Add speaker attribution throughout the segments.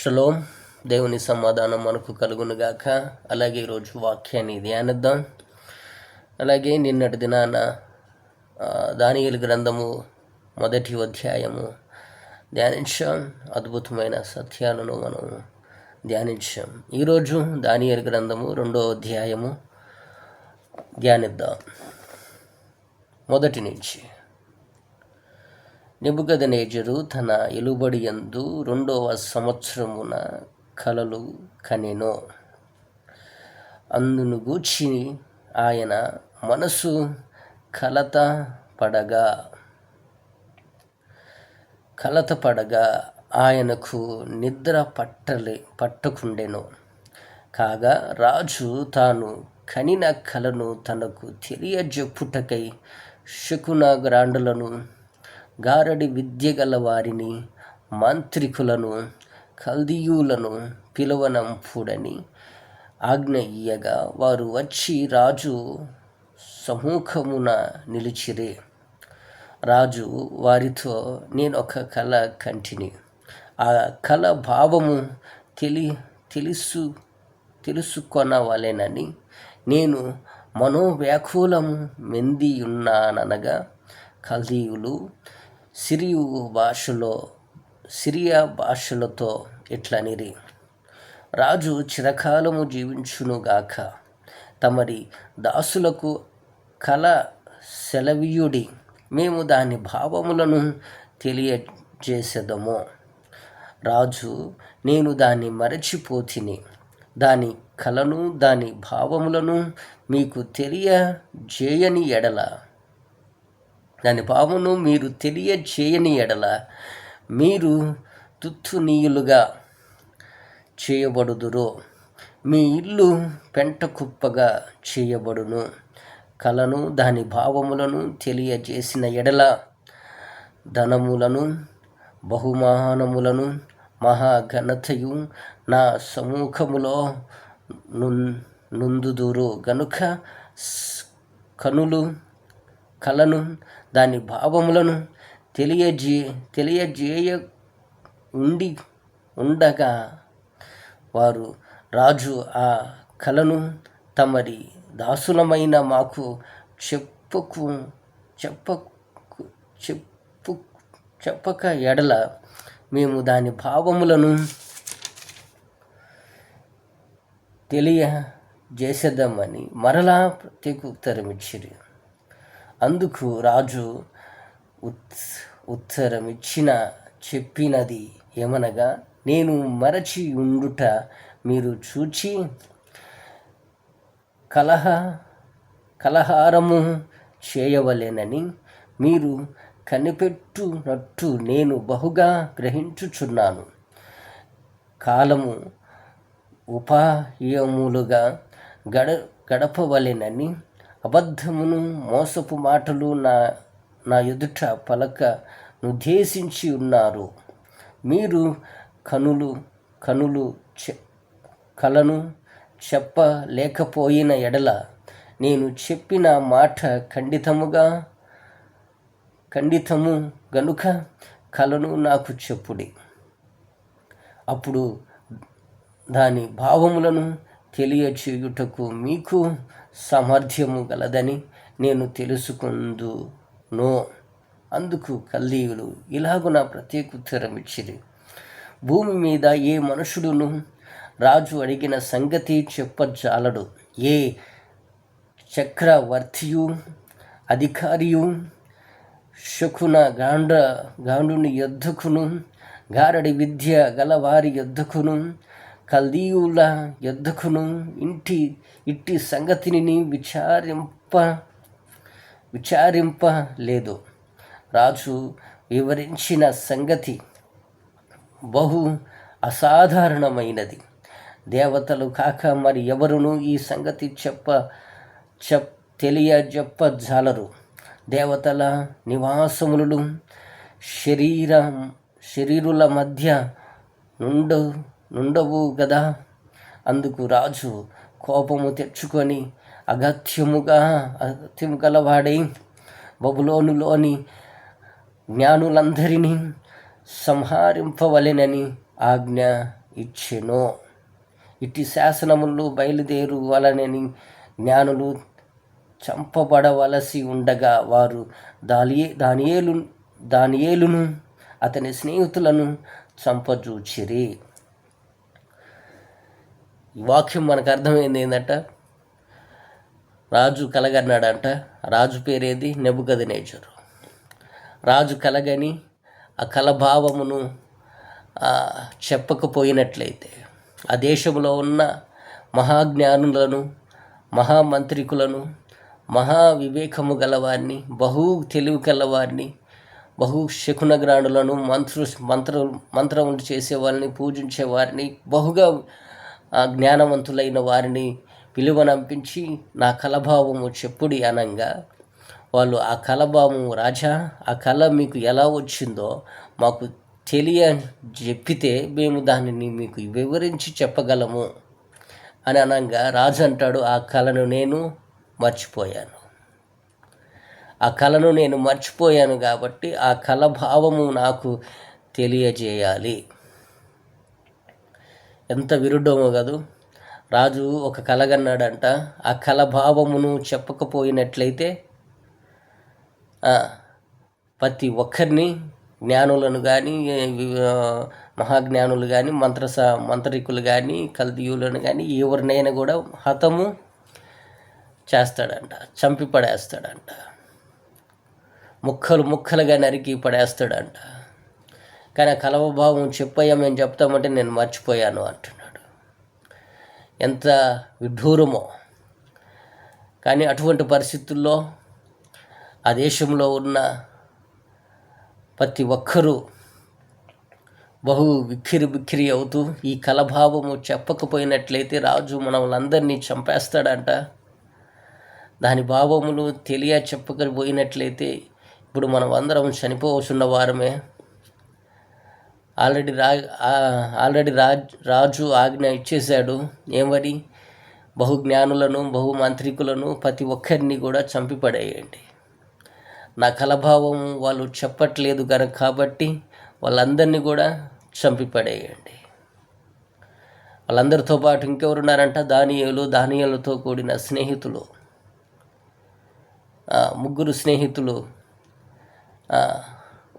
Speaker 1: Shalom. దేవుని సమాధానం మనకు కలుగునుగాక. అలాగే ఈరోజు వాక్యాన్ని ధ్యానిద్దాం. అలాగే నిన్నటి దినాన దానియేలు గ్రంథము 1వ అధ్యాయము ధ్యానించాం. అద్భుతమైన సత్యాలను మనం ధ్యానించాం. ఈరోజు దానియేలు గ్రంథము 2వ అధ్యాయము ధ్యానిద్దాం. మొదటి నుంచి. నెబుకద్నెజరు తన ఎలుబడియందు 2వ సంవత్సరమున కలలు కనెను. అందును గూర్చి ఆయన మనసు కలత పడగా ఆయనకు నిద్ర పట్టకుండెను. కాగా రాజు తాను కనిన కలను తనకు తెలియజెప్పుటకై శకున గ్రాండులను, గారడి విద్య గల వారిని, మాంత్రికులను, కల్దీయులను పిలువనంపుడని ఆజ్ఞ ఇయ్యగా వారు వచ్చి రాజు సముఖమున నిలిచిరి. రాజు వారితో, నేనొక కల కంటిని. ఆ కల భావము తెలుసుకొనవలెనని నేను మనోవ్యాకులము మెందియున్నాననగా, కల్దీయులు సిరియా భాషలతో ఇట్లనిరి: రాజు చిరకాలము జీవించునుగాక. తమరి దాసులకు కల సెలవీయుడి, మేము దాని భావములను తెలియజేసెదము. రాజు, నేను దాన్ని మరచిపోతిని. దాని కలను దాని భావములను మీకు తెలియజేయని ఎడల, మీరు తుత్తునీయులుగా చేయబడుదురు. మీ ఇల్లు పెంటకుప్పగా చేయబడును. కలను దాని భావములను తెలియజేసిన ఎడల ధనములను, బహుమానములను, మహాఘనతయు నా సముఖములో నుందుదురు గనుక కలను దాని భావములను తెలియజేయ ఉండగా వారు, రాజు ఆ కలను తమరి దాసులమైన మాకు చెప్పక ఎడల మేము దాని భావములను తెలియజేసేద్దామని మరలా ప్రత్యేక ఉత్తరమిచ్చిరి. అందుకు రాజు చెప్పినది ఏమనగా, నేను మరచి ఉండుట మీరు చూచి కలహారము చేయవలెనని మీరు కనిపెట్టునట్టు నేను బహుగా గ్రహించుచున్నాను. కాలము ఉపాయములుగా గడపవలెనని అబద్ధమును, మోసపు మాటలు నా ఎదుట పలక నుద్దేశించి ఉన్నారు. మీరు కలను చెప్పలేకపోయిన ఎడల నేను చెప్పిన మాట ఖండితము గనుక కలను నాకు చెప్పుడి. అప్పుడు దాని భావములను తెలియచేయుటకు మీకు సామర్థ్యము గలదని నేను తెలుసుకుందును. అందుకు కల్దీయులు ఇలాగున ప్రత్యేకుత్తరం ఇచ్చిరి: భూమి మీద ఏ మనుషుడును రాజు అడిగిన సంగతి చెప్పజాలడు. ఏ చక్రవర్తియు, అధికారియు శకున గాండుని యొద్దకును, గారడి విద్య గలవారి యొద్దకును, కల్దీయుల యొద్దకును ఇట్టి సంగతిని విచారింపలేదు. రాజు వివరించిన సంగతి బహు అసాధారణమైనది. దేవతలు కాక మరి ఎవరునూ ఈ సంగతి తెలియజెప్పజాలరు. దేవతల నివాసములు శరీరుల మధ్య నుండవు గదా. అందుకు రాజు కోపము తెచ్చుకొని అగత్యము గలవాడై బబులోనులోని జ్ఞానులందరినీ సంహరింపవలెనని ఆజ్ఞ ఇచ్చెను. ఇట్టి శాసనములు బయలుదేరు వలనని జ్ఞానులు చంపబడవలసి ఉండగా వారు దానియేలును అతని స్నేహితులను చంపజూచిరి. ఈ వాక్యం మనకు అర్థమైంది ఏంటంట, రాజు కలగన్నాడంట. రాజు పేరేది? నెబుకద్నెజరు. రాజు కలగని ఆ కలభావమును చెప్పకపోయినట్లయితే ఆ దేశంలో ఉన్న మహాజ్ఞానులను, మహామంత్రికులను, మహావివేకము గలవారిని, బహు తెలివి కలవారిని, బహు శకునగ్రాణులను, మంత్రములు చేసేవారిని, పూజించేవారిని, బహుగా జ్ఞానవంతులైన వారిని పిలువనంపించి నా కలభావము చెప్పుడి అనంగా వాళ్ళు ఆ కలభావము, రాజా ఆ కళ మీకు ఎలా వచ్చిందో మాకు చెప్పితే మేము దానిని మీకు వివరించి చెప్పగలము అని అనంగా రాజు అంటాడు, ఆ కళను నేను మర్చిపోయాను. ఆ కళను నేను మర్చిపోయాను కాబట్టి ఆ కళ భావము నాకు తెలియజేయాలి. ఎంత విరుద్ధమో కదూ. రాజు ఒక కలగన్నాడంట. ఆ కళ భావమును చెప్పకపోయినట్లయితే ప్రతి ఒక్కరిని, జ్ఞానులను కానీ, మహాజ్ఞానులు కానీ, మంత్రికులు కానీ, కల్దీయులను కానీ ఎవరినైనా కూడా హతము చేస్తాడంట, చంపి పడేస్తాడంట, ముక్కలుగా నరికి పడేస్తాడంట. కానీ ఆ కలవభావం చెప్పయ్యా మేము చెప్తామంటే నేను మర్చిపోయాను అంటున్నాడు. ఎంత విడ్డూరమో. కానీ అటువంటి పరిస్థితుల్లో ఆ దేశంలో ఉన్న ప్రతి ఒక్కరూ బహు బిక్కిరి అవుతూ ఈ కలభావము చెప్పకపోయినట్లయితే రాజు మనల్ని చంపేస్తాడంట. దాని భావములు చెప్పకపోయినట్లయితే ఇప్పుడు మనం అందరం చనిపోవచ్చున్న వారమే. ఆల్రెడీ రాజు ఆజ్ఞ ఇచ్చేశాడు. ఏమని? బహుజ్ఞానులను, బహుమంత్రికులను ప్రతి ఒక్కరిని కూడా చంపిపడేయండి. నా కలభావం వాళ్ళు చెప్పట్లేదు కనుక కాబట్టి వాళ్ళందరినీ కూడా చంపిపడేయండి. వాళ్ళందరితో పాటు ఇంకెవరున్నారంట? దానియేలుతో కూడిన స్నేహితులు, 3 స్నేహితులు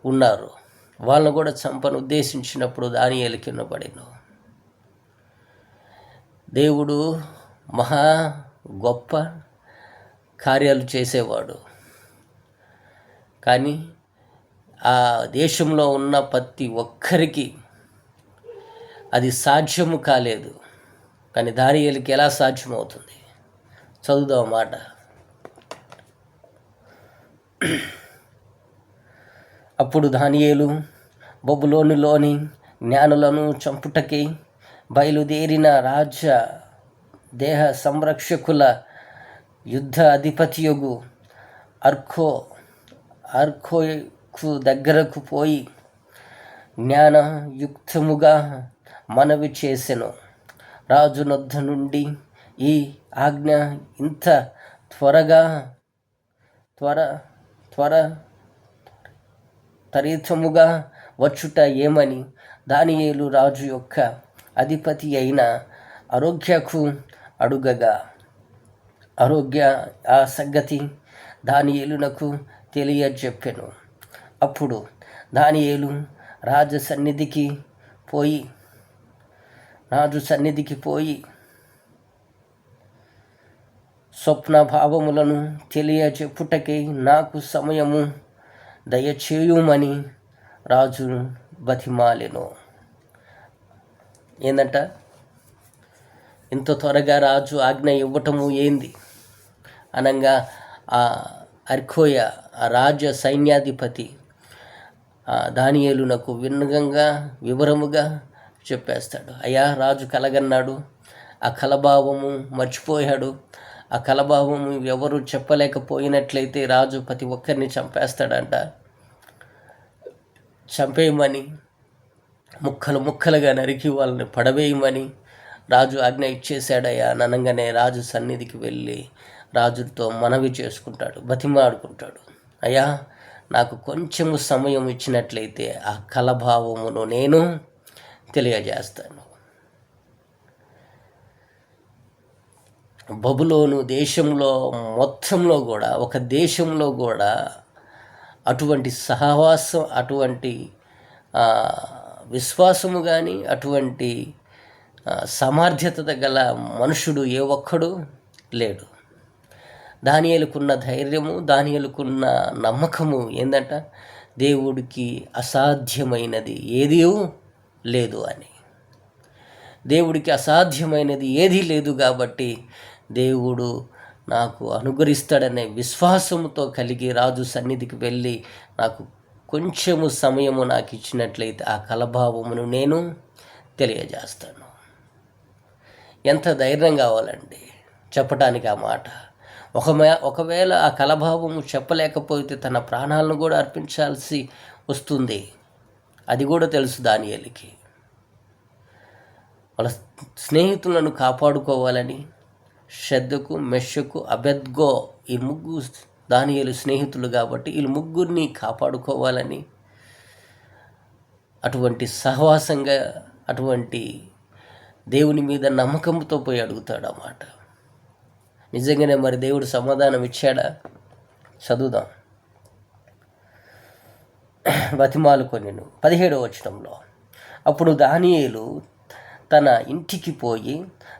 Speaker 1: ఉన్నారు. వాళ్ళను కూడా చంపను ఉద్దేశించినప్పుడు దానియేలు కింద పడిను. దేవుడు మహా గొప్ప కార్యాలు చేసేవాడు. కానీ ఆ దేశంలో ఉన్న ప్రతి ఒక్కరికి అది సాధ్యము కాలేదు. కానీ దానియేలుకి ఎలా సాధ్యమవుతుంది? చదువుదాం మాట. అప్పుడు దానియేలు బబులోనులోని జ్ఞానులను చంపుటకై బయలుదేరిన రాజ దేహ సంరక్షకుల యుద్ధ అధిపతియగు అర్ఖోకు దగ్గరకు పోయి జ్ఞానయుక్తముగా మనవి చేసెను. రాజు నొద్ద నుండి ఈ ఆజ్ఞ ఇంత త్వరితముగా వచ్చుట ఏమని దానియేలు రాజు యొక్క అధిపతి అయిన ఆరోగ్యకు అడుగగా, ఆరోగ్య ఆ సంగతి దానియేలునకు తెలియజెప్పెను. అప్పుడు దానియేలు రాజు సన్నిధికి పోయి స్వప్న భావములను తెలియజెప్పుటకై నాకు సమయము దయచేయుమని రాజును బతిమాలెను. ఏందంట? ఇంత త్వరగా రాజు ఆజ్ఞ ఇవ్వటము ఏంది అనంగా ఆ అర్ఖోయ ఆ రాజ సైన్యాధిపతి దానియేలునకు వివరముగా చెప్పేస్తాడు. అయ్యా, రాజు కలగన్నాడు, ఆ కలభావము మర్చిపోయాడు. ఆ కలభావము ఎవరు చెప్పలేకపోయినట్లయితే రాజు ప్రతి ఒక్కరిని చంపేస్తాడంట. చంపేయమని, ముక్కలుగా నరికి వాళ్ళని పడవేయమని రాజు ఆజ్ఞ ఇచ్చేశాడయ్యా అనగానే రాజు సన్నిధికి వెళ్ళి రాజుతో మనవి చేసుకుంటాడు, బతిమాడుకుంటాడు. అయ్యా, నాకు కొంచెము సమయం ఇచ్చినట్లయితే ఆ కలభావమును నేను తెలియజేస్తాను. బబులోను దేశంలో మొత్తంలో కూడా, ఒక దేశంలో కూడా అటువంటి సహవాసం, అటువంటి విశ్వాసము కానీ, అటువంటి సామర్థ్యత గల మనుషుడు ఏ ఒక్కడు లేడు. దానియేలుకున్న ధైర్యము, దానియేలుకున్న నమ్మకము ఏందంట, దేవుడికి అసాధ్యమైనది ఏదీ లేదు అని. దేవుడికి అసాధ్యమైనది ఏదీ లేదు కాబట్టి దేవుడు నాకు అనుగ్రహిస్తాడనే విశ్వాసముతో కలిగి రాజు సన్నిధికి వెళ్ళి, నాకు కొంచెము సమయము నాకు ఇచ్చినట్లయితే ఆ కలభావమును నేను తెలియజేస్తాను. ఎంత ధైర్యం కావాలండి చెప్పటానికి ఆ మాట. ఒకవేళ ఆ కలభావము చెప్పలేకపోతే తన ప్రాణాలను కూడా అర్పించాల్సి వస్తుంది. అది కూడా తెలుసు దానియేలుకి. వాళ్ళ స్నేహితులను కాపాడుకోవాలని షద్రకు, మెషకు, అబేద్గో ఈ ముగ్గురు దానియేలు స్నేహితులు కాబట్టి వీళ్ళు ముగ్గురిని కాపాడుకోవాలని అటువంటి సహవాసంగా, అటువంటి దేవుని మీద నమ్మకంతో పోయి అడుగుతాడు అన్నమాట. నిజంగానే మరి దేవుడు సమాధానం ఇచ్చాడా? చదువుదాం. బతిమాలుకొనెను 17వ వచనంలో, అప్పుడు దానియేలు తన ఇంటికి పోయి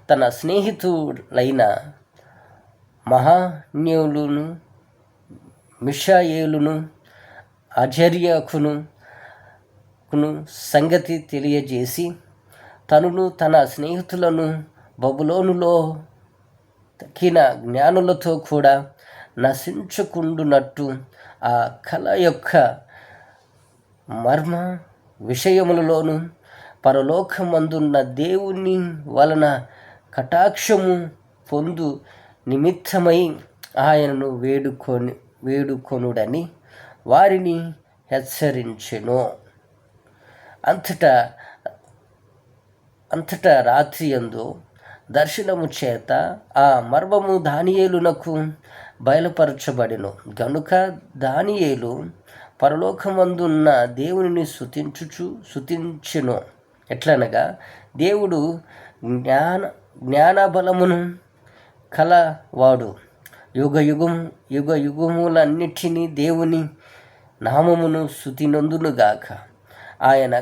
Speaker 1: తన స్నేహితులైన మహాన్యులను, మిషాయేలును, అజర్యాకును సంగతి తెలియజేసి, తనను తన స్నేహితులను బబులోనులో తక్కిన జ్ఞానులతో కూడా నశించుకుండునట్టు ఆ కళ యొక్క మర్మ విషయములలోను పరలోకమందున్న దేవుని వలన కటాక్షము పొందు నిమిత్తమై ఆయనను వేడుకొనుడని వారిని హెచ్చరించెను. అంతటా రాత్రి యందు దర్శనము చేత ఆ మర్మము దానియేలునకు బయలుపరచబడెను. గనుక దానియేలు పరలోకమందున్న దేవునిని స్తుతించెను. ఎట్లనగా, దేవుడు జ్ఞానబలమును కలవాడు, యుగయుగములన్నిటినీ దేవుని నామమును స్తుతినందునుగాక. ఆయన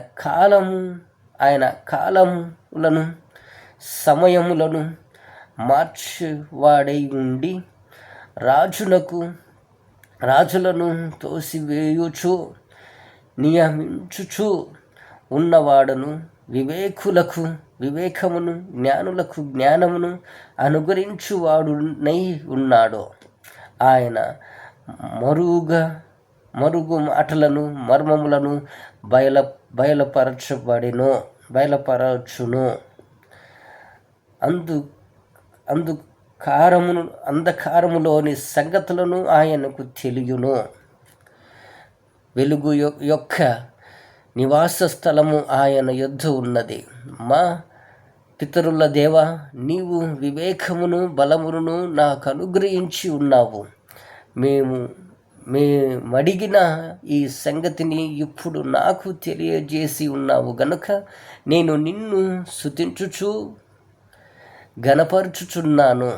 Speaker 1: కాలములను సమయములను మార్చువాడై ఉండి రాజులను తోసివేయుచు నియమించుచు ఉన్నవాడను, వివేకులకు వివేకమును, జ్ఞానులకు జ్ఞానమును అనుగ్రహించువాడునై ఉన్నాడు. ఆయన మరుగు మాటలను, మర్మములను బయలుపరచును. అంధకారములోని సంగతులను ఆయనకు తెలియను. వెలుగు యొక్క నివాస స్థలము ఆయన యొద్ద ఉన్నది. మా పితరుల దేవ, నీవు వివేకమును బలమును నాకు అనుగ్రహించి ఉన్నావు. మేమడిగిన ఈ సంగతిని ఇప్పుడు నాకు తెలియజేసి ఉన్నావు గనుక నేను నిన్ను స్తుతించుచు ఘనపరచుచున్నాను.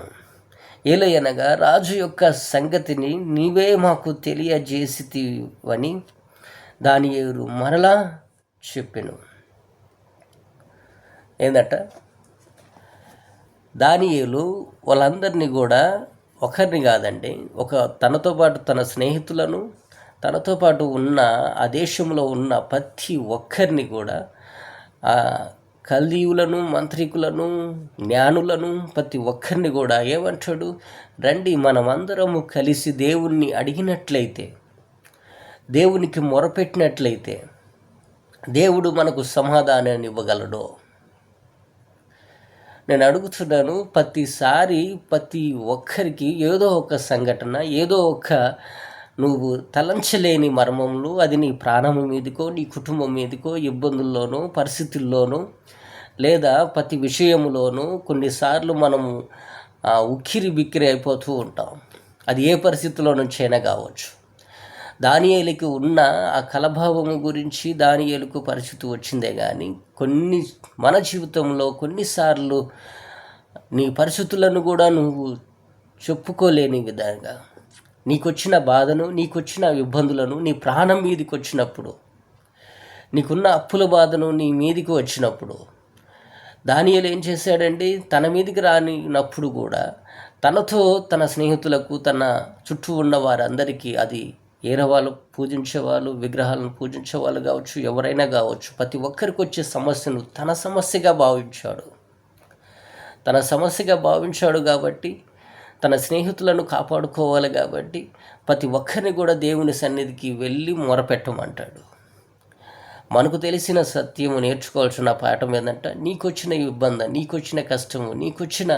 Speaker 1: ఏలయనగా రాజు యొక్క సంగతిని నీవే మాకు తెలియజేసితివని దానియేలు మరలా చెప్పెను. ఏందట, దానియేలు వాళ్ళందరినీ కూడా, ఒకరిని కాదండి, తనతో పాటు తన స్నేహితులను, తనతో పాటు ఉన్న ఆ దేశంలో ఉన్న ప్రతి ఒక్కరిని కూడా, ఆ కల్దీయులను, మంత్రికులను, జ్ఞానులను, ప్రతి ఒక్కరిని కూడా ఏమంటాడు, రండి మనమందరము కలిసి దేవుణ్ణి అడిగినట్లయితే, దేవునికి మొరపెట్టినట్లయితే దేవుడు మనకు సమాధానాన్ని ఇవ్వగలడు. నేను అడుగుతున్నాను, ప్రతిసారి ప్రతి ఒక్కరికి ఏదో ఒక సంఘటన, ఏదో ఒక నువ్వు తలంచలేని మర్మములు, అది నీ ప్రాణము మీదకో, నీ కుటుంబం మీదకో, ఇబ్బందుల్లోనో, పరిస్థితుల్లోనూ, లేదా ప్రతి విషయంలోనూ కొన్నిసార్లు మనము ఉక్కిరి బిక్కిరి అయిపోతూ ఉంటాం. అది ఏ పరిస్థితిలో నుంచైనా కావచ్చు. దానియేలుకి ఉన్న ఆ కలభావము గురించి దానియేలుకు పరిస్థితి వచ్చిందే కానీ మన జీవితంలో కొన్నిసార్లు నీ పరిస్థితులను కూడా నువ్వు చెప్పుకోలేని విధంగా నీకొచ్చిన బాధను, నీకొచ్చిన ఇబ్బందులను, నీ ప్రాణం మీదకి వచ్చినప్పుడు, నీకున్న అప్పుల బాధను నీ మీదికి వచ్చినప్పుడు, దానియేలు ఏం చేశాడండి? తన మీదికి రానినప్పుడు కూడా తనతో తన స్నేహితులకు, తన చుట్టూ ఉన్న వారందరికీ, అది ఏరవాళ్ళు పూజించేవాళ్ళు, విగ్రహాలను పూజించేవాళ్ళు కావచ్చు, ఎవరైనా కావచ్చు, ప్రతి ఒక్కరికి వచ్చే సమస్యను తన సమస్యగా భావించాడు. తన సమస్యగా భావించాడు కాబట్టి, తన స్నేహితులను కాపాడుకోవాలి కాబట్టి, ప్రతి ఒక్కరిని కూడా దేవుని సన్నిధికి వెళ్ళి మొరపెట్టమంటాడు. మనకు తెలిసిన సత్యము నేర్చుకోవాల్సిన పాఠం ఏంటంటే, నీకొచ్చిన ఇబ్బంది, నీకొచ్చిన కష్టము, నీకొచ్చిన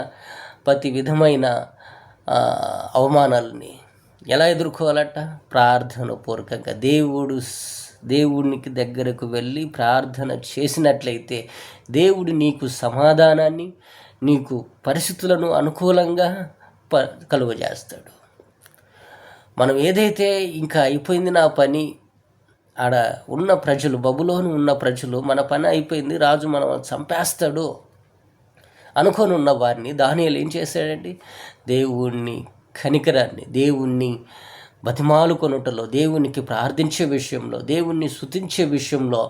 Speaker 1: ప్రతి విధమైన అవమానాలని ఎలా ఎదుర్కోవాలట? ప్రార్థన పూర్వకంగా దేవునికి దగ్గరకు వెళ్ళి ప్రార్థన చేసినట్లయితే దేవుడు నీకు సమాధానాన్ని, నీకు పరిస్థితులను అనుకూలంగా కలుగజేస్తాడు. మనం ఏదైతే ఇంకా అయిపోయింది నా పని, ఆడ ఉన్న ప్రజలు, బబులోను ఉన్న ప్రజలు, మన పని అయిపోయింది, రాజు మనం చంపేస్తాడు అనుకొని ఉన్న వారిని దానియేలు ఏం చేశాడండి? దేవుణ్ణి కనికరాన్ని, దేవుణ్ణి బతిమాలుకొనుటలో, దేవునికి ప్రార్థించే విషయంలో, దేవుణ్ణి స్తుతించే విషయంలో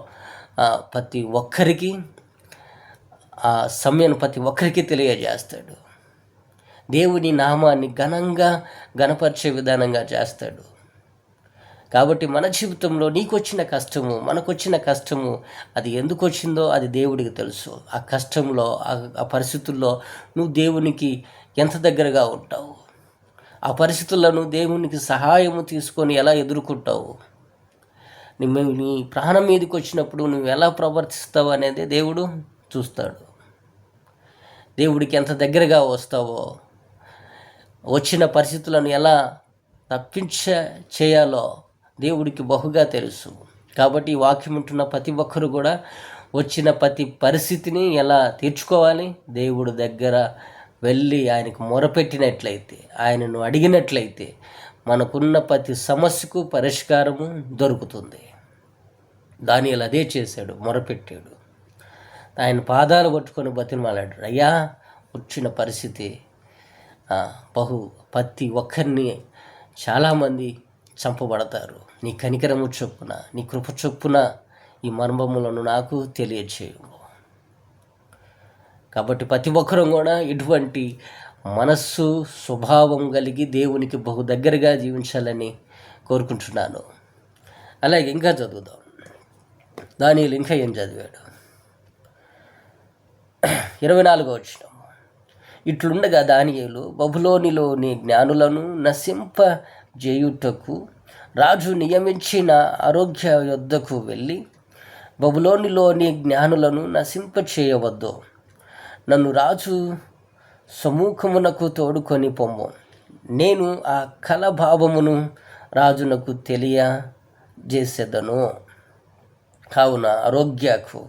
Speaker 1: ప్రతి ఒక్కరికి ఆ సమయాన్ని ప్రతి ఒక్కరికి తెలియజేస్తాడు. దేవుని నామాన్ని ఘనంగా గణపరిచే విధానంగా చేస్తాడు. కాబట్టి మన జీవితంలో నీకొచ్చిన కష్టము, మనకొచ్చిన కష్టము, అది ఎందుకు వచ్చిందో అది దేవుడికి తెలుసు. ఆ కష్టంలో, ఆ పరిస్థితుల్లో నువ్వు దేవునికి ఎంత దగ్గరగా ఉంటావు, ఆ పరిస్థితులను దేవునికి సహాయము తీసుకొని ఎలా ఎదుర్కొంటావు, నీ ప్రాణం మీదకి వచ్చినప్పుడు నువ్వు ఎలా ప్రవర్తిస్తావు అనేది దేవుడు చూస్తాడు. దేవుడికి ఎంత దగ్గరగా వస్తావో, వచ్చిన పరిస్థితులను ఎలా చేయాలో దేవుడికి బహుగా తెలుసు. కాబట్టి ఈ వాక్యం ఉంటున్న ప్రతి ఒక్కరు కూడా వచ్చిన ప్రతి పరిస్థితిని ఎలా తీర్చుకోవాలి, దేవుడి దగ్గర వెళ్ళి ఆయనకు మొరపెట్టినట్లయితే, ఆయనను అడిగినట్లయితే మనకున్న ప్రతి సమస్యకు పరిష్కారము దొరుకుతుంది. దానియేలు అదే చేశాడు, మొరపెట్టాడు. ఆయన పాదాలు పట్టుకొని బతిమాలాడు. అయ్యా, వచ్చిన పరిస్థితి ప్రతి ఒక్కరిని చాలామంది చంపబడతారు, నీ కనికరము చొప్పున, నీ కృప చొప్పున ఈ మర్మములను నాకు తెలియచేయు. కాబట్టి ప్రతి ఒక్కరూ కూడా ఇటువంటి మనస్సు స్వభావం కలిగి దేవునికి బహు దగ్గరగా జీవించాలని కోరుకుంటున్నాను. అలాగే ఇంకా చదువుదాం. దానియేలు ఇంకా ఏం చదివాడు? 24వ వచనం. ఇట్లుండగా దానియేలు బబులోనిలోని జ్ఞానులను నశింపజేయుటకు రాజు నియమించిన ఆరోగ్య యొద్దకు వెళ్ళి, బబులోనిలోని జ్ఞానులను నశింపచేయవద్దు, నన్ను రాజు సమూహమునకు తోడుకొని పొమ్ము, నేను ఆ కలభావమును రాజునకు తెలియజేసేదను. కావున ఆరోగ్యకు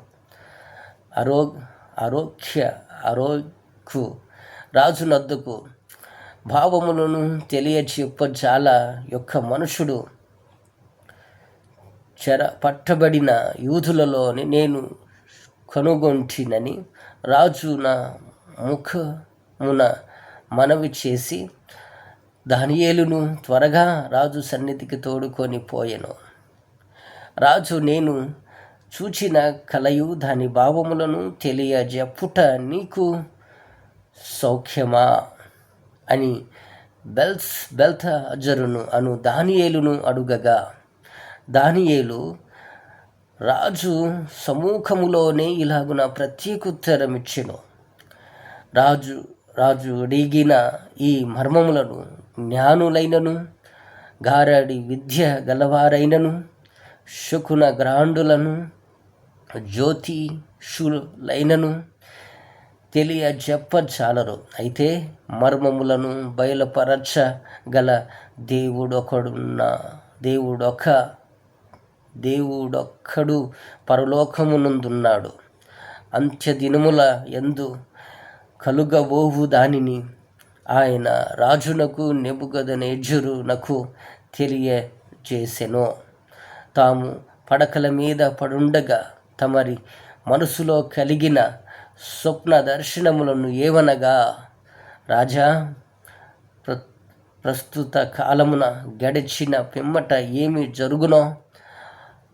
Speaker 1: రాజునద్దకు భావములను తెలియచెప్పజాల యొక్క మనుషుడు పట్టబడిన యూదులలోని నేను కనుగొంటినని రాజు నా ముఖమున మనవి చేసి దానియేలును త్వరగా రాజు సన్నిధికి తోడుకొని పోయెను. రాజు నేను చూచిన కలయు దాని భావములను తెలియజెప్పుట నీకు సౌఖ్యమా అని బెల్తహజరును అను దానియేలును అడుగగా, దానియేలు రాజు సముఖములోనే ఇలాగున ప్రత్యేకోత్తరమిచ్చెను. రాజు అడిగిన ఈ మర్మములను జ్ఞానులైనను, గారడి విద్య గలవారైనను, శకున గ్రాండులను, జ్యోతిషులైనను తెలియజెప్పజాలరు. అయితే మర్మములను బయలుపరచగల దేవుడొక్కడు పరలోకమునందున్నాడు. అంత్యదినముల యందు కలుగబోవు దానిని ఆయన రాజునకు నెబుకద్నెజరునకు తెలియజేసెను. తాము పడకల మీద పడుండగా తమరి మనసులో కలిగిన స్వప్న దర్శనములను ఏవనగా, రాజా, ప్రస్తుత కాలమున గడిచిన పిమ్మట ఏమి జరుగునో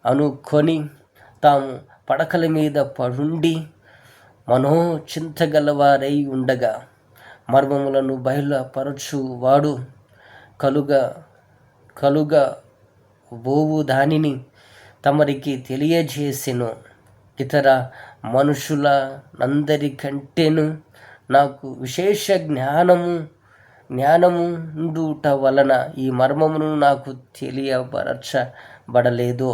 Speaker 1: అనుకొని తాము పడకల మీద పడుండి మనోచింతగలవారై ఉండగా, మర్మములను బయలుపరచువాడు కలుగ బోవు దానిని తమరికి తెలియజేసెను. ఇతర మనుషులందరికంటేను నాకు విశేష జ్ఞానముండుట వలన ఈ మర్మమును నాకు తెలియపరచబడలేదు.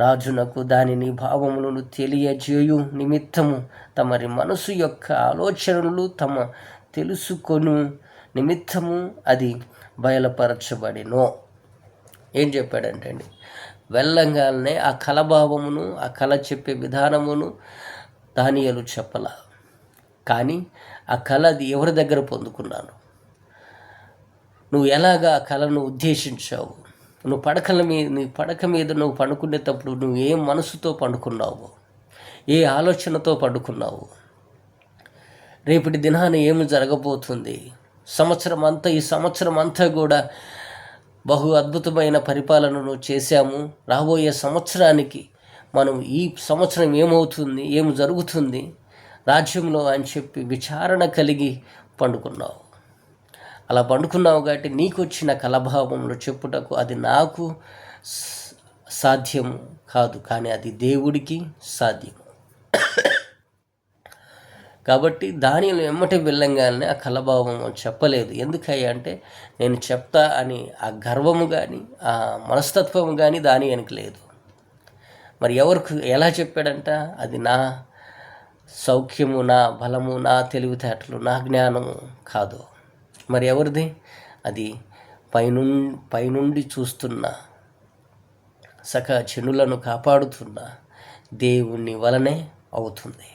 Speaker 1: రాజునకు దానిని భావములను తెలియజేయు నిమిత్తము తమరి మనసు యొక్క ఆలోచనలు తమ తెలుసుకొను నిమిత్తము అది బయలుపరచబడినో. ఏం చెప్పాడంటే అండి, వెళ్ళంగానే ఆ కలభావమును, ఆ కళ చెప్పే విధానమును దానియేలు చెప్పల. కానీ ఆ కళ అది ఎవరి దగ్గర పొందుకున్నాను, నువ్వు ఎలాగా ఆ కళను ఉద్దేశించావు, నువ్వు పడక మీద నువ్వు పండుకునేటప్పుడు నువ్వు ఏ మనసుతో పండుకున్నావు, ఏ ఆలోచనతో పండుకున్నావు, రేపటి దినాన ఏమి జరగబోతుంది, ఈ సంవత్సరం అంతా కూడా బహు అద్భుతమైన పరిపాలనను చేశాము, రాబోయే సంవత్సరానికి మనం ఈ సంవత్సరం ఏమవుతుంది, ఏం జరుగుతుంది రాజ్యంలో అని చెప్పి విచారణ కలిగి పండుకున్నావు. అలా పండుకున్నావు కాబట్టి నీకు వచ్చిన కలభావంలో చెప్పుటకు అది నాకు సాధ్యము కాదు, కానీ అది దేవుడికి సాధ్యం. కాబట్టి దానిలో ఎమ్మటి వెళ్ళంగానే ఆ కలభావం చెప్పలేదు. ఎందుకయ్యా అంటే, నేను చెప్తా అని ఆ గర్వము కానీ ఆ మనస్తత్వము కానీ దాని వెనక లేదు. మరి ఎవరికి ఎలా చెప్పాడంట, అది నా సౌఖ్యము, నా బలము, నా తెలివితేటలు, నా జ్ఞానము కాదు. మరి ఎవరిది అది? పైనుండి చూస్తున్న, జనులను కాపాడుతున్న దేవుని వలనే అవుతుంది.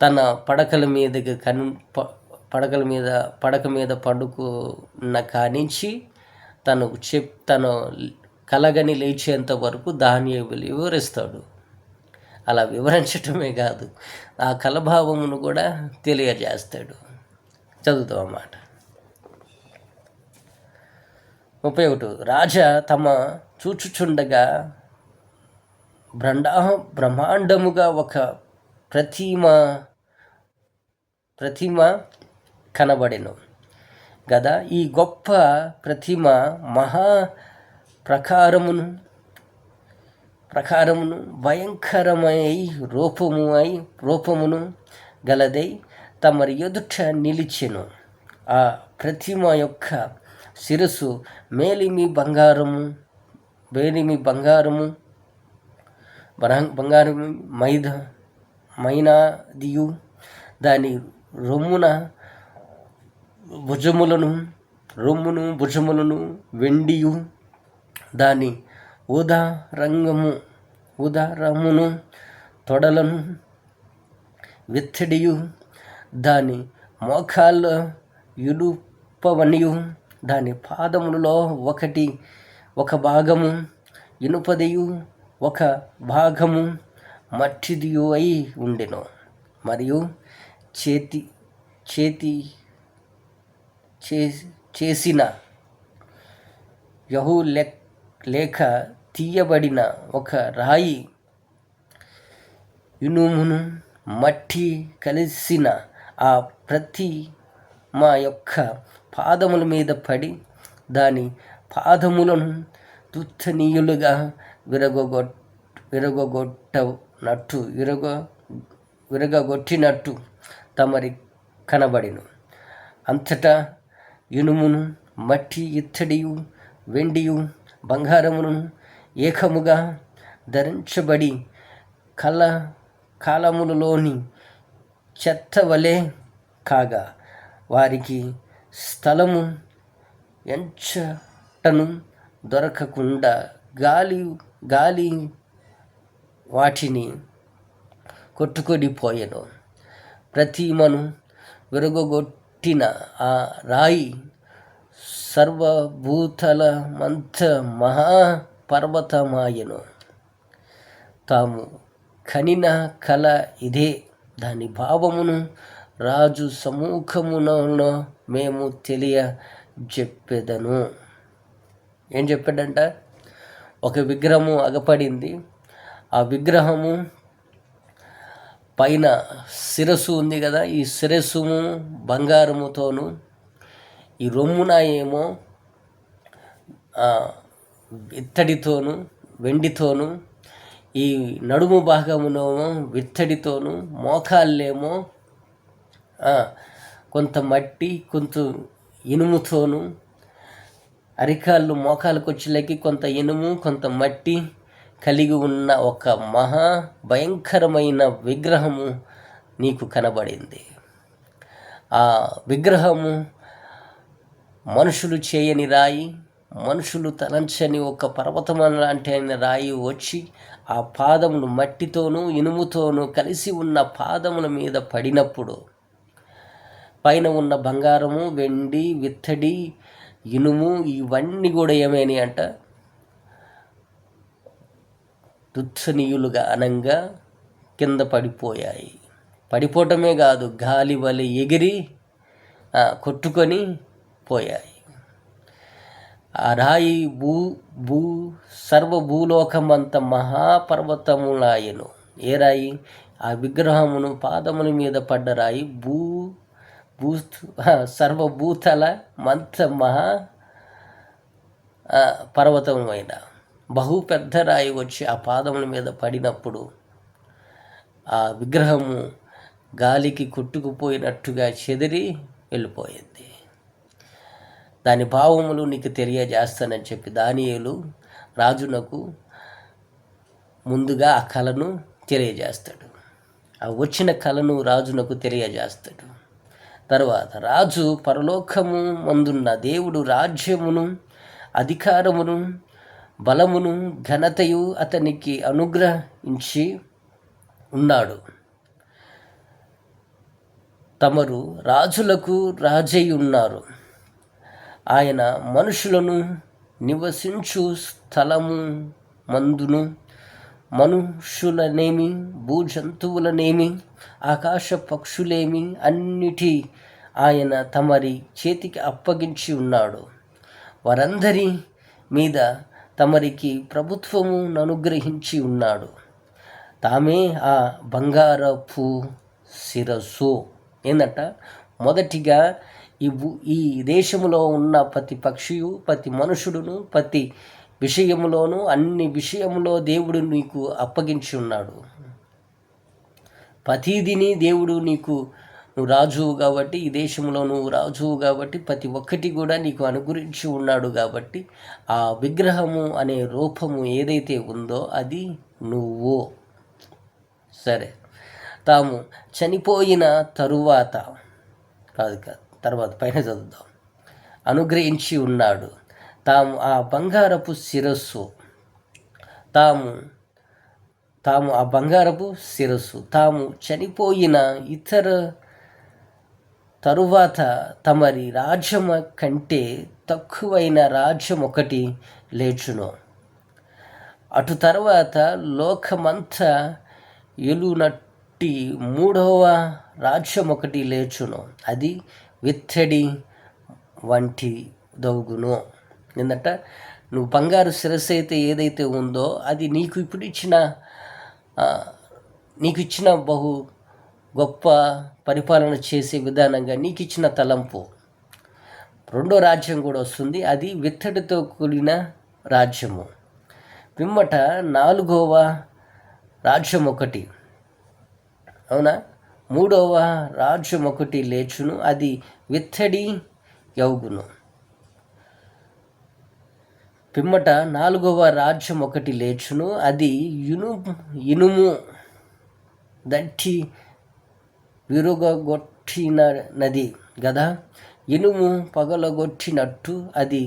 Speaker 1: తన పడక మీద పండుకున్న కానించి తను కలగని లేచేంత వరకు దానియేలు వివరిస్తాడు. అలా వివరించటమే కాదు, ఆ కలభావమును కూడా తెలియజేస్తాడు. చదువుతాం అన్నమాట. 31. రాజా తమ చూచుచుండగా బ్రహ్మాండముగా ఒక ప్రతిమ కనబడెను గదా. ఈ గొప్ప ప్రతిమ మహా ప్రకారమును భయంకరమై రూపమును గలదై తమరి ఎదుట నిలిచెను. ఆ ప్రతిమ యొక్క శిరస్సు మేలిమి బంగారము మైనాదియు, దాని భుజములను వెండియు, దాని ఉదరమును తొడలను విత్తడియు, దాని మోకాళ్ళ ఇనుపవనియు, దాని పాదములలో ఒక భాగము ఇనుపదియు, ఒక భాగము మట్టిదియు అయి ఉండెను. మరియు చేసిన యహూ లేక తీయబడిన ఒక రాయి ఇనుమును మట్టి కలిసిన ఆ ప్రతిమ యొక్క పాదముల మీద పడి దాని పాదములను తుత్తనీయులుగా విరగొట్టినట్టు తమరి కనబడిను. అంతటా ఇనుమును, మట్టి, ఇత్తడియు, వెండియు, బంగారమును ఏకముగా ధరించబడి కాలములలోని చెత్తవలే కాగా, వారికి స్థలము ఎంచటను దొరకకుండా గాలి వాటిని కొట్టుకొని పోయెను. ప్రతిమను విరగొట్టిన ఆ రాయి సర్వభూతలమంత మహాపర్వతమాయెను. తాము కనిన కల ఇదే, దాని భావమును రాజు సముఖమున మేము తెలియజెప్పెదను. ఏం చెప్పాడంట? ఒక విగ్రహము అగపడింది. ఆ విగ్రహము పైన శిరస్సు ఉంది కదా, ఈ శిరస్సు బంగారముతోను, ఈ రొమ్మున ఏమో ఇత్తడితోను వెండితోను, ఈ నడుము భాగమునేమో విత్తడితోను, మోకాళ్ళేమో కొంత మట్టి కొంత ఇనుముతోను, అరికాళ్ళు మోకాళ్ళకు వచ్చేలకి కొంత ఇనుము కొంత మట్టి కలిగి ఉన్న ఒక మహా భయంకరమైన విగ్రహము నీకు కనబడింది. ఆ విగ్రహము మనుషులు చేయని రాయి, మనుషులు తలంచని ఒక పర్వతం లాంటి అయిన రాయి వచ్చి ఆ పాదములు మట్టితోనూ ఇనుముతోనూ కలిసి ఉన్న పాదముల మీద పడినప్పుడు పైన ఉన్న బంగారము, వెండి, విత్తడి, ఇనుము ఇవన్నీ కూడా ఏమైనాయి అంట? తుచ్చనీయులుగా అనంగా కింద పడిపోయాయి. పడిపోవటమే కాదు, గాలి వలె ఎగిరి కొట్టుకొని పోయాయి. ఆ రాయి సర్వభూలోకమంత మహాపర్వతములాయను. ఏ రాయి? ఆ విగ్రహమును పాదముల మీద పడ్డ రాయి సర్వభూతల మంత మహా పర్వతమైన బహు పెద్ద రాయి వచ్చి ఆ పాదముల మీద పడినప్పుడు ఆ విగ్రహము గాలికి కొట్టుకుపోయినట్టుగా చెదిరి వెళ్ళిపోయింది. దాని భావములు నీకు తెలియజేస్తానని చెప్పి దానియేలు రాజునకు ముందుగా ఆ కళను తెలియజేస్తాడు. ఆ వచ్చిన కళను రాజునకు తెలియజేస్తాడు. తర్వాత రాజు పరలోకము మందున్న దేవుడు రాజ్యమును, అధికారమును, బలమును, ఘనతయు అతనికి అనుగ్రహించి ఉన్నాడు. తమరు రాజులకు రాజై ఉన్నారు. ఆయన మనుషులను నివసించు స్థలము మందును మనుషులనేమి, భూజంతువులనేమి, ఆకాశ పక్షులేమి అన్నిటి ఆయన తమరి చేతికి అప్పగించి ఉన్నాడు. వారందరి మీద తమరికి ప్రభుత్వమును అనుగ్రహించి ఉన్నాడు. తామే ఆ బంగారపు శిరస్సు. ఏందట? మొదటిగా ఈ దేశంలో ఉన్న ప్రతి పక్షియు, ప్రతి మనుషుడును, ప్రతి విషయములోను, అన్ని విషయములో దేవుడు నీకు అప్పగించి ఉన్నాడు. ప్రతిదిని దేవుడు నువ్వు రాజువు కాబట్టి, ఈ దేశంలో నువ్వు రాజువు కాబట్టి ప్రతి ఒక్కటి కూడా నీకు అనుగ్రహించి ఉన్నాడు. కాబట్టి ఆ విగ్రహము అనే రూపము ఏదైతే ఉందో అది నువ్వు. సరే, తాము చనిపోయిన తరువాత తర్వాత పైన చదువుదాం. అనుగ్రహించి ఉన్నాడు. తాము ఆ బంగారపు శిరస్సు, తాము ఆ బంగారపు శిరస్సు, తాము చనిపోయిన ఇతర తరువాత తమరి రాజ్యం కంటే తక్కువైన రాజ్యం ఒకటి లేచును. అటు తర్వాత లోకమంతా ఎలునట్టి మూడవ రాజ్యం ఒకటి లేచును. అది విత్తడి వంటి దౌగును. ఏంటంట? నువ్వు బంగారు శిరస్సు అయితే ఏదైతే ఉందో అది నీకు ఇచ్చిన బహు గొప్ప పరిపాలన చేసే విధానంగా నీకు ఇచ్చిన తలంపు. రెండో రాజ్యం కూడా వస్తుంది, అది విత్తడితో కూడిన రాజ్యము. పిమ్మట నాలుగవ రాజ్యం ఒకటి, అవునా, మూడవ రాజ్యం ఒకటి లేచును. అది విత్తడి యౌగును. పిమ్మట నాలుగవ రాజ్యం ఒకటి లేచును. అది ఇనుము దట్టి విరుగగొట్టినది గదా. ఇనుము పగలగొట్టినట్టు అది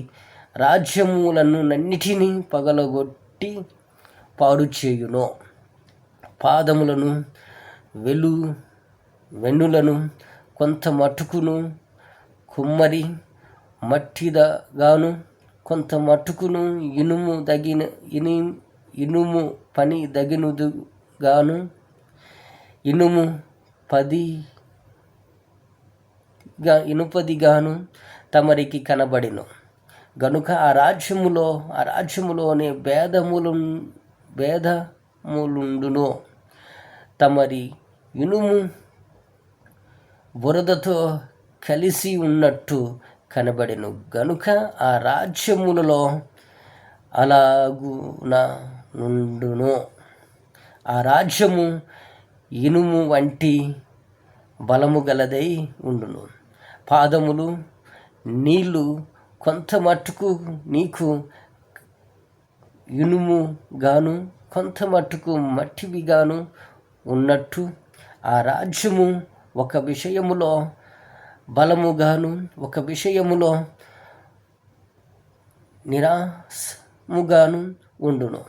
Speaker 1: రాజ్యములన్నిటినీ పగలగొట్టి పాడు చేయును. పాదములను వెన్నులను కొంత మట్టుకును కుమ్మరి మట్టిదగాను, కొంత మట్టుకును ఇనుము ఇనుము పని దగినదుగాను ఇనుము ఇనుపదిగాను తమరికి కనబడిను. గనుక ఆ రాజ్యములోనే భేదములుండును. తమరి ఇనుము బురదతో కలిసి ఉన్నట్టు కనబడెను. గనుక ఆ రాజ్యములలో అలాగున నుండును. ఆ రాజ్యము ఇనుము వంటి బలము గలదై ఉండును. పాదములు నీళ్ళు కొంత మట్టుకు నీకు ఇనుముగాను కొంత మట్టుకు మట్టివిగాను ఉన్నట్టు ఆ రాజ్యము ఒక విషయములో బలముగాను ఒక విషయములో నిరాశముగాను ఉండును.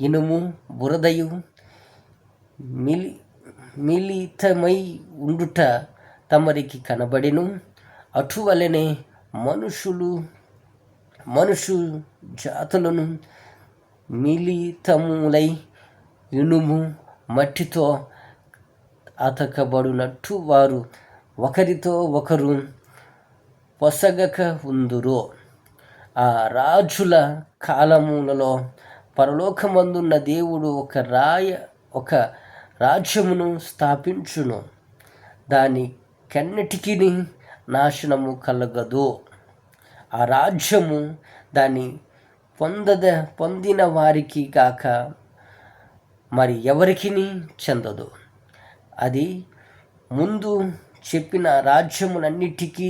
Speaker 1: ఇనుము బురదయు మిళితమై ఉండుట తమరికి కనబడిను. అటువలనే మనుషు జాతులను మిళితములై ఇనుము మట్టితో అతకబడినట్టు వారు ఒకరితో ఒకరు పొసగక ఉందురు. ఆ రాజుల కాలములలో పరలోకమందున్న దేవుడు ఒక రాజ్యమును స్థాపించును. దాని కన్నిటికీ నాశనము కలగదు. ఆ రాజ్యము దాన్ని పొందిన వారికి కాక మరి ఎవరికి చెందదు. అది ముందు చెప్పిన రాజ్యములన్నిటికీ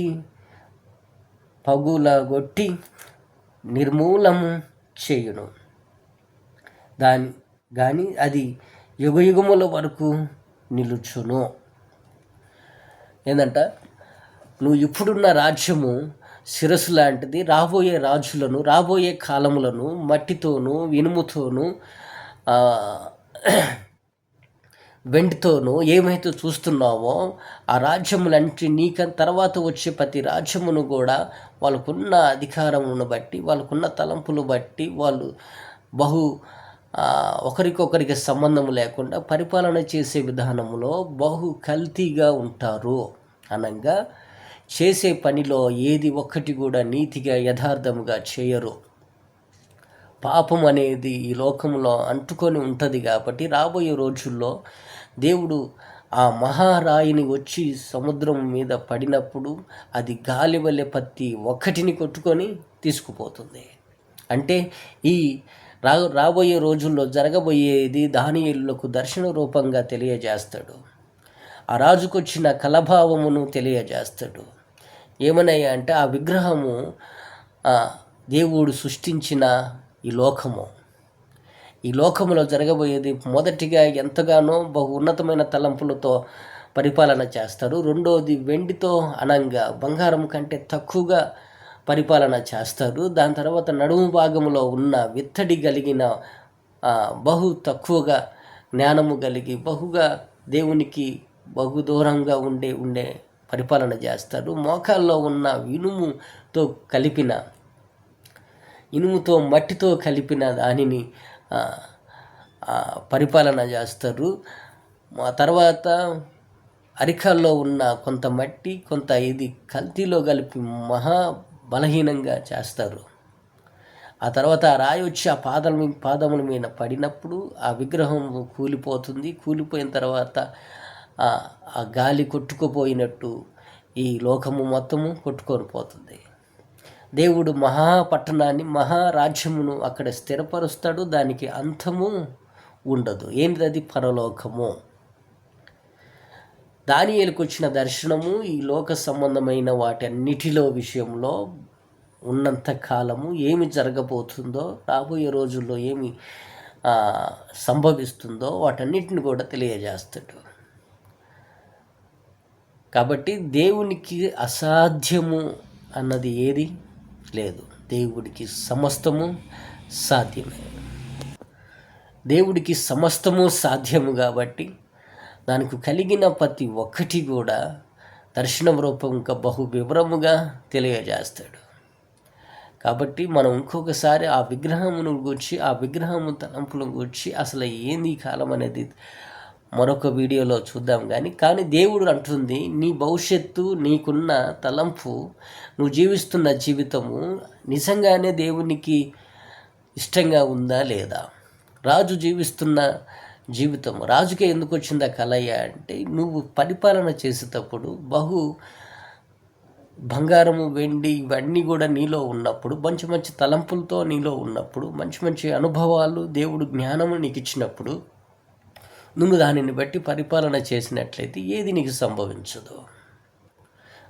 Speaker 1: పగులగొట్టి నిర్మూలము చేయును. కానీ అది యుగయుగముల వరకు నిలుచును. ఏంటంట, నువ్వు ఇప్పుడున్న రాజ్యము శిరస్సు లాంటిది. రాబోయే రాజులను, రాబోయే కాలములను మట్టితోనూ ఇనుముతోనూ వెండితోనూ ఏమైతే చూస్తున్నావో ఆ రాజ్యములంటే తర్వాత వచ్చే ప్రతి రాజ్యమును కూడా వాళ్ళకున్న అధికారమును బట్టి, వాళ్ళకున్న తలంపులు బట్టి వాళ్ళు ఒకరికొకరికి సంబంధం లేకుండా పరిపాలన చేసే విధానంలో కల్తీగా ఉంటారు. అనగా చేసే పనిలో ఏది ఒక్కటి కూడా నీతిగా యథార్థముగా చేయరు. పాపం అనేది ఈ లోకంలో అంటుకొని ఉంటుంది. కాబట్టి రాబోయే రోజుల్లో దేవుడు ఆ మహారాయిని వచ్చి సముద్రం మీద పడినప్పుడు అది గాలి వలె ప్రతి ఒక్కటిని కొట్టుకొని తీసుకుపోతుంది. అంటే ఈ రాబోయే రోజుల్లో జరగబోయేది దానియేలుకు దర్శన రూపంగా తెలియజేస్తాడు. ఆ రాజుకొచ్చిన కలభావమును తెలియజేస్తాడు. ఏమనయ్యా అంటే ఆ విగ్రహము దేవుడు సృష్టించిన ఈ లోకములో జరగబోయేది మొదటిగా ఎంతగానో ఉన్నతమైన తలంపులతో పరిపాలన చేస్తారు. రెండోది వెండితో అనంగా బంగారం కంటే తక్కువగా పరిపాలన చేస్తారు. దాని తర్వాత నడుము భాగంలో ఉన్న విత్తడి కలిగిన తక్కువగా జ్ఞానము కలిగి దేవునికి దూరంగా ఉండే పరిపాలన చేస్తారు. మోకాల్లో ఉన్న ఇనుముతో మట్టితో కలిపిన దానిని పరిపాలన చేస్తారు. ఆ తర్వాత అరికాల్లో ఉన్న కొంత మట్టి కొంత ఇది కల్తీలో కలిపి బలహీనంగా చేస్తారు. ఆ తర్వాత ఆ రాయి వచ్చి ఆ పాదముల మీద పడినప్పుడు ఆ విగ్రహం కూలిపోతుంది. కూలిపోయిన తర్వాత ఆ గాలి కొట్టుకుపోయినట్టు ఈ లోకము మొత్తము కొట్టుకొని పోతుంది. దేవుడు మహాపట్టణాన్ని, మహారాజ్యమును అక్కడ స్థిరపరుస్తాడు. దానికి అంతము ఉండదు. ఏంటిది? పరలోకము. దానియేలుకు వచ్చిన దర్శనము ఈ లోక సంబంధమైన వాటన్నిటిలో విషయంలో ఉన్నంత కాలము ఏమి జరగబోతుందో, రాబోయే రోజుల్లో ఏమి సంభవిస్తుందో వాటన్నిటిని కూడా తెలియజేస్తాడు. కాబట్టి దేవునికి అసాధ్యము అన్నది ఏది లేదు. దేవుడికి సమస్తము సాధ్యమే. దేవుడికి సమస్తము సాధ్యము కాబట్టి దానికి కలిగిన ప్రతి ఒక్కటి కూడా దర్శనం రూపంగా వివరముగా తెలియజేస్తాడు. కాబట్టి మనం ఇంకొకసారి ఆ విగ్రహమును గూర్చి, ఆ విగ్రహము తలంపులను గూర్చి అసలు ఏంది ఈ కాలం అనేది మరొక వీడియోలో చూద్దాం. కానీ దేవుడు అంటుంది, నీ భవిష్యత్తు, నీకున్న తలంపు, నువ్వు జీవిస్తున్న జీవితము నిజంగానే దేవునికి ఇష్టంగా ఉందా లేదా? రాజు జీవిస్తున్న జీవితం, రాజుకే ఎందుకు వచ్చిందా కలయ్య అంటే, నువ్వు పరిపాలన చేసేటప్పుడు బంగారము, వెండి ఇవన్నీ కూడా నీలో ఉన్నప్పుడు, మంచి మంచి తలంపులతో నీలో ఉన్నప్పుడు, మంచి మంచి అనుభవాలు, దేవుడు జ్ఞానము నీకు ఇచ్చినప్పుడు, నువ్వు దానిని బట్టి పరిపాలన చేసినట్లయితే ఏది నీకు సంభవించదు.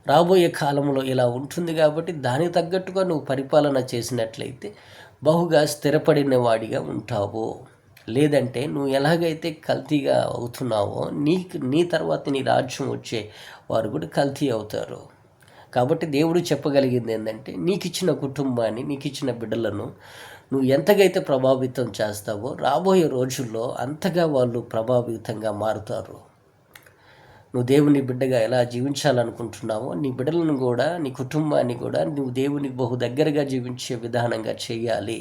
Speaker 1: రాబోయే కాలంలో ఇలా ఉంటుంది కాబట్టి దానికి తగ్గట్టుగా నువ్వు పరిపాలన చేసినట్లయితే బహుగా స్థిరపడిన వాడిగా ఉంటావు. లేదంటే నువ్వు ఎలాగైతే కల్తీగా అవుతున్నావో నీ తర్వాత నీ రాజ్యం వచ్చే వారు కూడా కల్తీ అవుతారు. కాబట్టి దేవుడు చెప్పగలిగింది ఏంటంటే, నీకు ఇచ్చిన కుటుంబాన్ని, నీకు ఇచ్చిన బిడ్డలను నువ్వు ఎంతగైతే ప్రభావితం చేస్తావో రాబోయే రోజుల్లో అంతగా వాళ్ళు ప్రభావితంగా మారుతారు. నువ్వు దేవుని బిడ్డగా ఎలా జీవించాలనుకుంటున్నావో నీ బిడ్డలను కూడా, నీ కుటుంబాన్ని కూడా నువ్వు దేవునికి బహు దగ్గరగా జీవించే విధానంగా చేయాలి.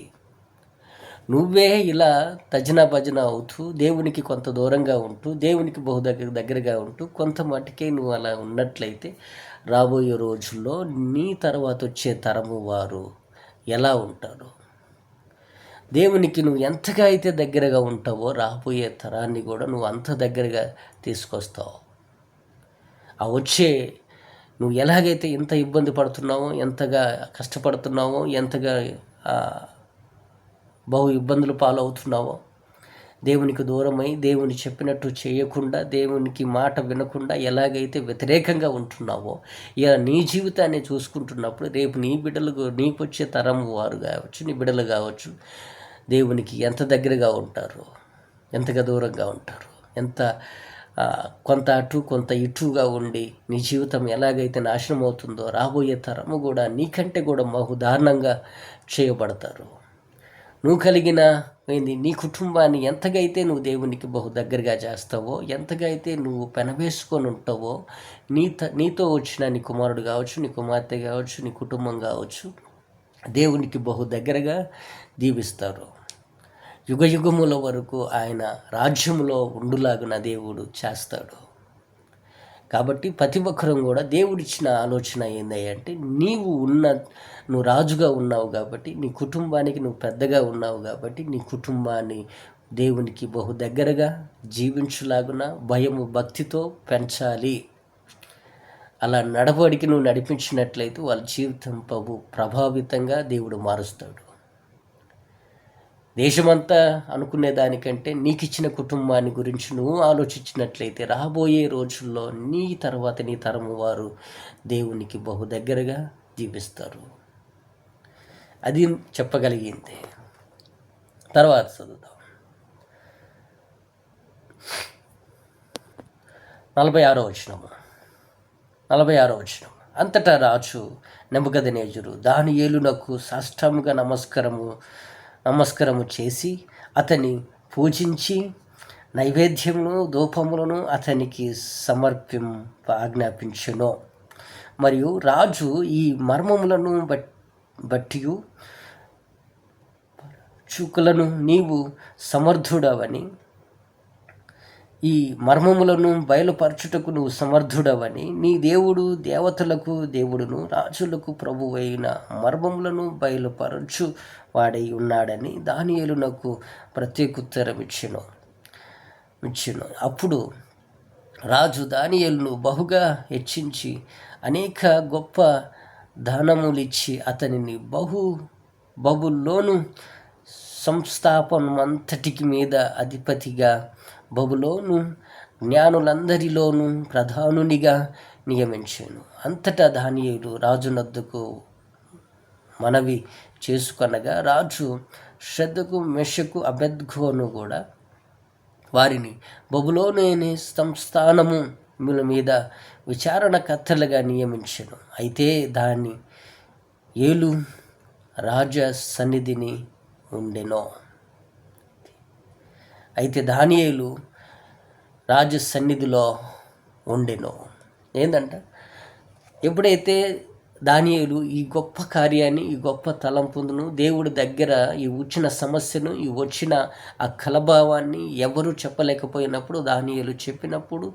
Speaker 1: నువ్వే ఇలా తజన భజన అవుతూ దేవునికి కొంత దూరంగా ఉంటూ, దేవునికి బహు దగ్గరగా ఉంటూ కొంత మటుకే నువ్వు అలా ఉన్నట్లయితే రాబోయే రోజుల్లో నీ తర్వాత వచ్చే తరము వారు ఎలా ఉంటారు? దేవునికి నువ్వు ఎంతగా అయితే దగ్గరగా ఉంటావో రాబోయే తరాన్ని కూడా నువ్వు అంత దగ్గరగా తీసుకొస్తావు. ఆ వచ్చే నువ్వు ఎలాగైతే ఎంత ఇబ్బంది పడుతున్నావో, ఎంతగా కష్టపడుతున్నావో, ఎంతగా బహు ఇబ్బందులు పాలవుతున్నావో, దేవునికి దూరమై దేవుని చెప్పినట్టు చేయకుండా, దేవునికి మాట వినకుండా ఎలాగైతే వ్యతిరేకంగా ఉంటున్నావో, ఇలా నీ జీవితాన్ని చూసుకుంటున్నప్పుడు రేపు నీ బిడ్డలకు, నీకు వచ్చే తరం వారు కావచ్చు, నీ బిడ్డలు కావచ్చు, దేవునికి ఎంత దగ్గరగా ఉంటారు, ఎంతగా దూరంగా ఉంటారు, ఎంత కొంత అటు కొంత ఇటుగా ఉండి నీ జీవితం ఎలాగైతే నాశనం అవుతుందో రాబోయే తరము కూడా నీకంటే కూడా బహు దారుణంగా చేయబడతారు. నువ్వు కలిగిన నీ కుటుంబాన్ని ఎంతగైతే నువ్వు దేవునికి బహు దగ్గరగా చేస్తావో, ఎంతగా అయితే నువ్వు పెనవేసుకొని ఉంటావో, నీతో వచ్చిన నీ కుమారుడు కావచ్చు, నీ కుమార్తె కావచ్చు, నీ కుటుంబం కావచ్చు, దేవునికి బహు దగ్గరగా దీవిస్తారు. యుగ యుగముల వరకు ఆయన రాజ్యములో ఉండులాగున దేవుడు చేస్తాడు. కాబట్టి ప్రతి ఒక్కరం కూడా దేవుడిచ్చిన ఆలోచన ఏంటంటే, నువ్వు రాజుగా ఉన్నావు కాబట్టి, నీ కుటుంబానికి నువ్వు పెద్దగా ఉన్నావు కాబట్టి, నీ కుటుంబాన్ని దేవునికి బహు దగ్గరగా జీవించులాగున భయము భక్తితో పెంచాలి. అలా నడవడికి నువ్వు నడిపించినట్లయితే వాళ్ళ జీవితం ప్రభావితంగా దేవుడు మారుస్తాడు. దేశమంతా అనుకునే దానికంటే నీకు ఇచ్చిన కుటుంబాన్ని గురించి నువ్వు ఆలోచించినట్లయితే రాబోయే రోజుల్లో నీ తర్వాత నీ తరము వారు దేవునికి బహు దగ్గరగా జీవిస్తారు. అది చెప్పగలిగింది. తర్వాత చదువుతాం. 46వ వచనం. అంతటా రాజు నెబుకద్నెజరు దానియేలునకు సాష్టాంగ నమస్కారము చేసి అతని పూజించి నైవేద్యమును ధూపములను అతనికి ఆజ్ఞాపించెను. మరియు రాజు ఈ మర్మములను బట్టి చూకులను నీవు సమర్థుడవని, ఈ మర్మములను బయలుపరచుటకు నువ్వు సమర్థుడవని, నీ దేవుడు దేవతలకు దేవుడును రాజులకు ప్రభువైన మర్మములను బయలుపరచు వాడై ఉన్నాడని దానియేలునకు ప్రత్యేకోత్తరం ఇచ్చెను. అప్పుడు రాజు దానియేలును బహుగా హెచ్చించి అనేక గొప్ప దానములిచ్చి అతనిని బబులోను సంస్థాపనమంతటికి మీద అధిపతిగా, బబులోను జ్ఞానులందరిలోనూ ప్రధానునిగా నియమించాను. అంతటా దానియేలు రాజునొద్దకు మనవి చేసుకొనగా రాజు షద్రకు, మెషకు, అబేద్నెగోను కూడా వారిని బబులోను సంస్థానముల మీద విచారణకర్తలుగా నియమించెను. అయితే దానియేలు రాజ సన్నిధిని ఉండెను. రాజ సన్నిధిలో ఉండెను. ఏంటంట, ఎప్పుడైతే దానియేలు ఈ గొప్ప కార్యాన్ని, ఈ గొప్ప తలంపును దేవుడి దగ్గర ఈ వచ్చిన సమస్యను, ఈ వచ్చిన ఆ కలభావాన్ని ఎవరు చెప్పలేకపోయినప్పుడు దానియేలు చెప్పినప్పుడు,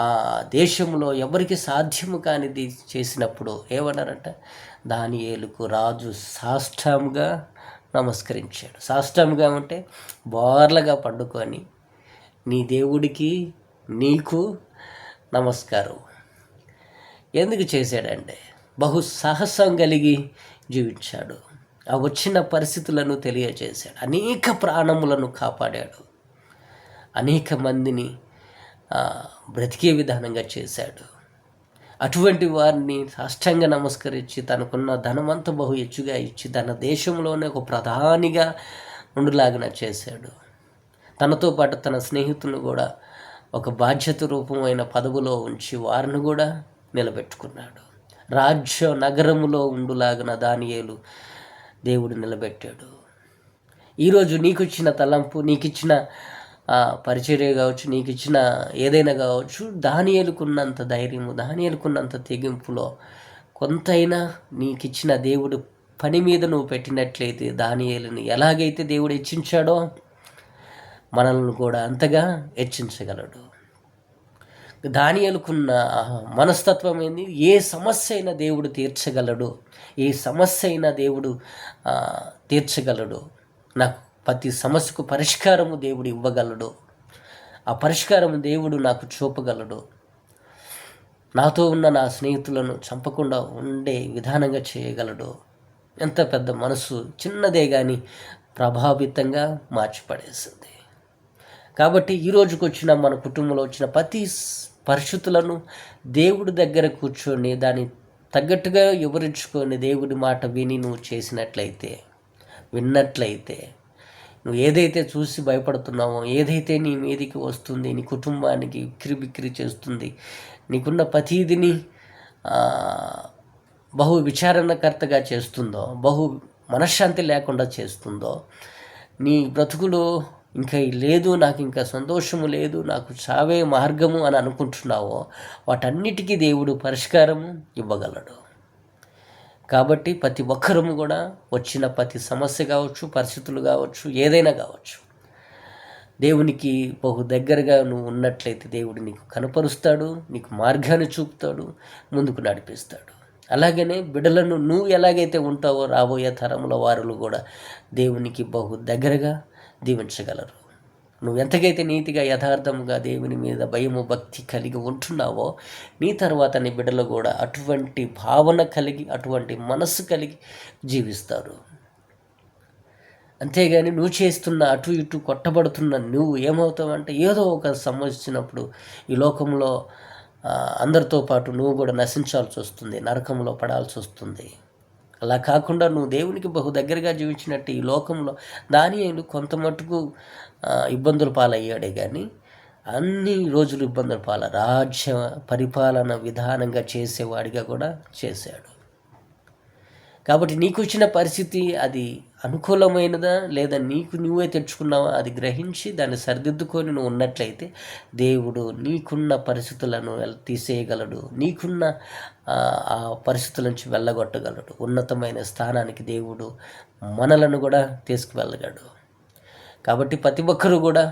Speaker 1: ఆ దేశంలో ఎవరికి సాధ్యము కానిది చేసినప్పుడు ఏమన్నారంట, దానియేలుకు రాజు సాష్టాంగా నమస్కరించాడు. సాష్టాంగా అంటే బోర్లగా పండుకొని నీ దేవుడికి నీకు నమస్కారం. ఎందుకు చేశాడంటే బహు సాహసం కలిగి జీవించాడు. ఆ వచ్చిన పరిస్థితులను తెలియజేశాడు. అనేక ప్రాణములను కాపాడాడు. అనేక మందిని బ్రతికే విధానంగా చేశాడు. అటువంటి వారిని సాష్టాంగ నమస్కరించి తనకున్న ధనమంతా బహు హెచ్చుగా ఇచ్చి తన దేశంలోనే ఒక ప్రధానిగా ఉండులాగిన చేశాడు. తనతో పాటు తన స్నేహితులను కూడా ఒక బాధ్యత రూపమైన పదవిలో ఉంచి వారిని కూడా నిలబెట్టుకున్నాడు. రాజ్య నగరములో ఉండులాగిన దానియేలు దేవుడు నిలబెట్టాడు. ఈరోజు నీకు ఇచ్చిన తలంపు, నీకు ఇచ్చిన పరిచర్య కావచ్చు, నీకు ఇచ్చిన ఏదైనా కావచ్చు, దానియేలుకున్నంత ధైర్యము, దానియేలుకున్నంత తెగింపులో కొంతైనా నీకు ఇచ్చిన దేవుడు పని మీద నువ్వు పెట్టినట్లయితే దానియేలుని ఎలాగైతే దేవుడు హెచ్చించాడో మనల్ని కూడా అంతగా హెచ్చించగలడు. దానియేలుకున్న మనస్తత్వం ఏంది? ఏ సమస్య అయినా దేవుడు తీర్చగలడు, ఏ సమస్య అయినా దేవుడు తీర్చగలడు. నాకు ప్రతి సమస్యకు పరిష్కారము దేవుడు ఇవ్వగలడు. ఆ పరిష్కారము దేవుడు నాకు చూపగలడు. నాతో ఉన్న నా స్నేహితులను చంపకుండా ఉండే విధానంగా చేయగలడు. ఎంత పెద్ద మనసు, చిన్నదే కానీ ప్రభావితంగా మార్చిపడేస్తుంది. కాబట్టి ఈరోజుకు వచ్చిన మన కుటుంబంలో వచ్చిన ప్రతి పరిస్థితులను దేవుడి దగ్గర కూర్చొని దాన్ని తగ్గట్టుగా వివరించుకొని దేవుడి మాట విని నువ్వు చేసినట్లయితే, విన్నట్లయితే, నువ్వు ఏదైతే చూసి భయపడుతున్నావో, ఏదైతే నీ మీదికి వస్తుంది, నీ కుటుంబానికి బిక్కిరి చేస్తుంది, నీకున్న ప్రతీదిని బహు విచారణకర్తగా చేస్తుందో, బహు మనశ్శాంతి లేకుండా చేస్తుందో, నీ బ్రతుకులో ఇంకా లేదు, నాకు ఇంకా సంతోషము లేదు, నాకు చావే మార్గము అని అనుకుంటున్నావో వాటన్నిటికీ దేవుడు పరిష్కారము ఇవ్వగలడు. కాబట్టి ప్రతి ఒక్కరము కూడా వచ్చిన ప్రతి సమస్య కావచ్చు, పరిస్థితులు కావచ్చు, ఏదైనా కావచ్చు, దేవునికి బహు దగ్గరగా నువ్వు ఉన్నట్లయితే దేవుడు నీకు కనపరుస్తాడు, నీకు మార్గాన్ని చూపుతాడు, ముందుకు నడిపిస్తాడు. అలాగనే బిడ్డలను నువ్వు ఎలాగైతే ఉంటావో రాబోయే తరంలో వారు కూడా దేవునికి బహు దగ్గరగా దీవించగలరు. నువ్వు ఎంతకైతే నీతిగా యథార్థముగా దేవుని మీద భయము భక్తి కలిగి ఉంటున్నావో నీ తర్వాత నీ బిడ్డలు కూడా అటువంటి భావన కలిగి, అటువంటి మనస్సు కలిగి జీవిస్తారు. అంతేగాని నువ్వు చేస్తున్న అటు ఇటు కొట్టబడుతున్న నువ్వు ఏమవుతావంటే ఏదో ఒక సమస్య వచ్చినప్పుడు ఈ లోకంలో అందరితో పాటు నువ్వు కూడా నశించాల్సి వస్తుంది, నరకంలో పడాల్సి వస్తుంది. అలా కాకుండా నువ్వు దేవునికి బహు దగ్గరగా జీవించినట్టు ఈ లోకంలో దానియేలు కొంత మటుకు ఇబ్బందులు పాలయ్యాడే కానీ అన్ని రోజులు ఇబ్బందుల పాల రాజ్య పరిపాలన విధానంగా చేసేవాడిగా కూడా చేశాడు. కాబట్టి నీకు వచ్చిన పరిస్థితి అది అనుకూలమైనదా లేదా నీకు నువ్వే తెచ్చుకున్నావా అది గ్రహించి దాన్ని సరిదిద్దుకొని నువ్వు ఉన్నట్లయితే దేవుడు నీకున్న పరిస్థితులను తీసేయగలడు, నీకున్న ఆ పరిస్థితుల నుంచి వెళ్ళగొట్టగలడు. ఉన్నతమైన స్థానానికి దేవుడు మనలను కూడా తీసుకువెళ్ళగలడు. కాబట్టి ప్రతి ఒక్కరు కూడా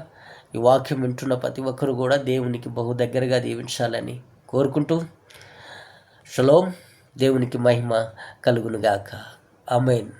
Speaker 1: ఈ వాక్యం వింటున్న ప్రతి ఒక్కరు కూడా దేవునికి బహు దగ్గరగా దీవించాలని కోరుకుంటూ షలోం. దేవునికి మహిమ కలుగునుగాక. ఆమేన్.